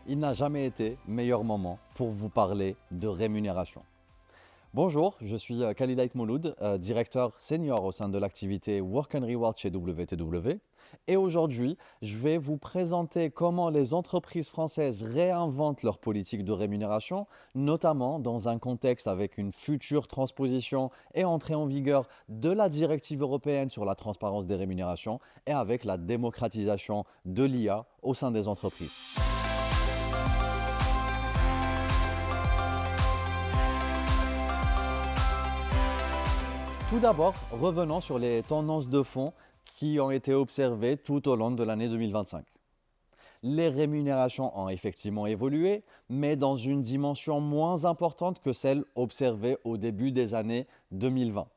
il n'a jamais été meilleur moment pour vous parler de rémunération. Bonjour, je suis Khalid Mouloud, directeur senior au sein de l'activité Work and Reward chez WTW. Et aujourd'hui, je vais vous présenter comment les entreprises françaises réinventent leur politique de rémunération, notamment dans un contexte avec une future transposition et entrée en vigueur de la directive européenne sur la transparence des rémunérations et avec la démocratisation de l'IA au sein des entreprises. Tout d'abord, revenons sur les tendances de fond qui ont été observées tout au long de l'année 2025. Les rémunérations ont effectivement évolué, mais dans une dimension moins importante que celle observée au début des années 2020.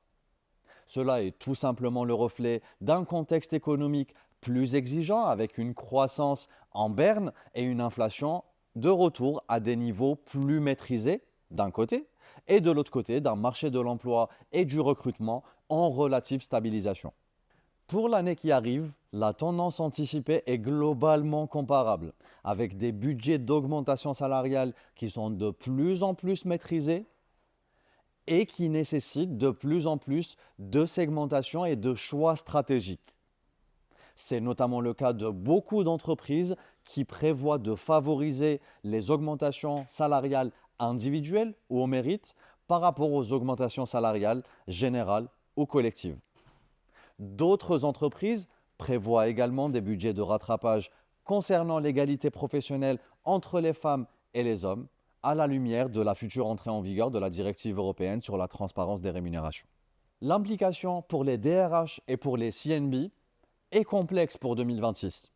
Cela est tout simplement le reflet d'un contexte économique plus exigeant avec une croissance en berne et une inflation de retour à des niveaux plus maîtrisés d'un côté et de l'autre côté d'un marché de l'emploi et du recrutement en relative stabilisation. Pour l'année qui arrive, la tendance anticipée est globalement comparable, avec des budgets d'augmentation salariale qui sont de plus en plus maîtrisés et qui nécessitent de plus en plus de segmentation et de choix stratégiques. C'est notamment le cas de beaucoup d'entreprises qui prévoient de favoriser les augmentations salariales individuelles ou au mérite par rapport aux augmentations salariales générales ou collectives. D'autres entreprises prévoient également des budgets de rattrapage concernant l'égalité professionnelle entre les femmes et les hommes à la lumière de la future entrée en vigueur de la directive européenne sur la transparence des rémunérations. L'implication pour les DRH et pour les CNB est complexe pour 2026.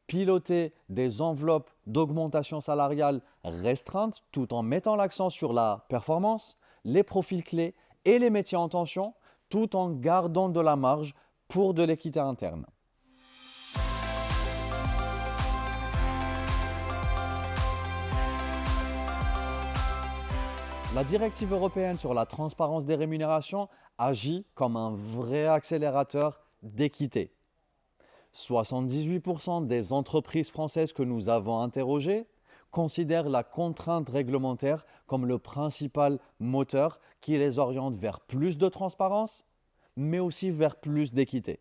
Piloter des enveloppes d'augmentation salariale restreintes tout en mettant l'accent sur la performance, les profils clés et les métiers en tension, tout en gardant de la marge pour de l'équité interne. La directive européenne sur la transparence des rémunérations agit comme un vrai accélérateur d'équité. 78% des entreprises françaises que nous avons interrogées considèrent la contrainte réglementaire comme le principal moteur qui les oriente vers plus de transparence, mais aussi vers plus d'équité.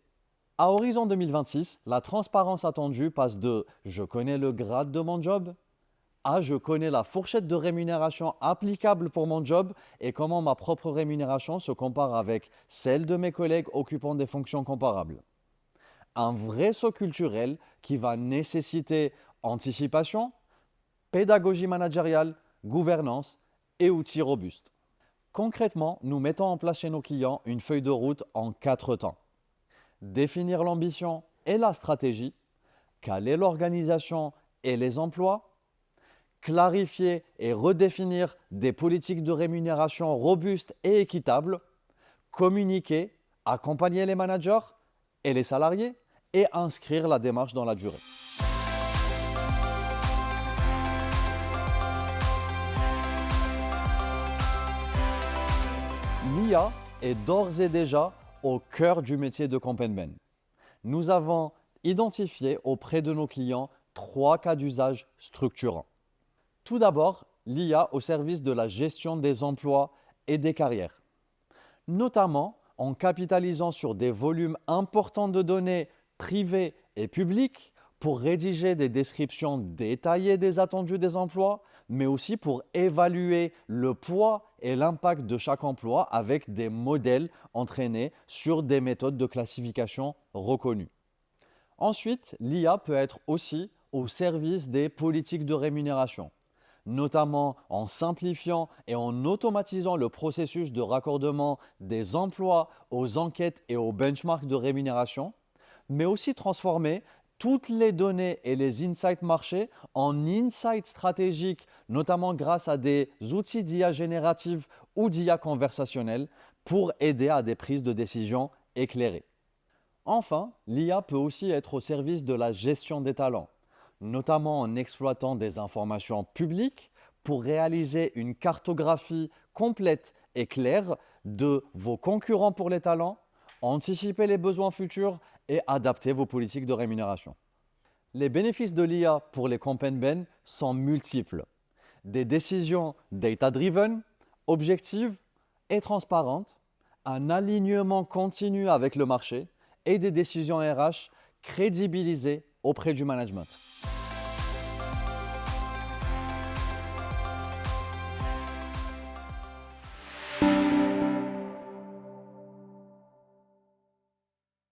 À horizon 2026, la transparence attendue passe de «je connais le grade de mon job» à «je connais la fourchette de rémunération applicable pour mon job et comment ma propre rémunération se compare avec celle de mes collègues occupant des fonctions comparables». Un vrai saut culturel qui va nécessiter anticipation, pédagogie managériale, gouvernance et outils robustes. Concrètement, nous mettons en place chez nos clients une feuille de route en 4 temps. Définir l'ambition et la stratégie, caler l'organisation et les emplois, clarifier et redéfinir des politiques de rémunération robustes et équitables, communiquer, accompagner les managers et les salariés et inscrire la démarche dans la durée. L'IA est d'ores et déjà au cœur du métier de Comp & Ben. Nous avons identifié auprès de nos clients 3 cas d'usage structurants. Tout d'abord, l'IA au service de la gestion des emplois et des carrières, notamment en capitalisant sur des volumes importants de données privées et publiques pour rédiger des descriptions détaillées des attendus des emplois, mais aussi pour évaluer le poids et l'impact de chaque emploi avec des modèles entraînés sur des méthodes de classification reconnues. Ensuite, l'IA peut être aussi au service des politiques de rémunération, notamment en simplifiant et en automatisant le processus de raccordement des emplois aux enquêtes et aux benchmarks de rémunération, mais aussi transformer toutes les données et les insights marchés en insights stratégiques, notamment grâce à des outils d'IA générative ou d'IA conversationnelle pour aider à des prises de décision éclairées. Enfin, l'IA peut aussi être au service de la gestion des talents, notamment en exploitant des informations publiques pour réaliser une cartographie complète et claire de vos concurrents pour les talents, anticiper les besoins futurs et adapter vos politiques de rémunération. Les bénéfices de l'IA pour les campagnes Ben sont multiples. Des décisions data-driven, objectives et transparentes, un alignement continu avec le marché et des décisions RH crédibilisées auprès du management.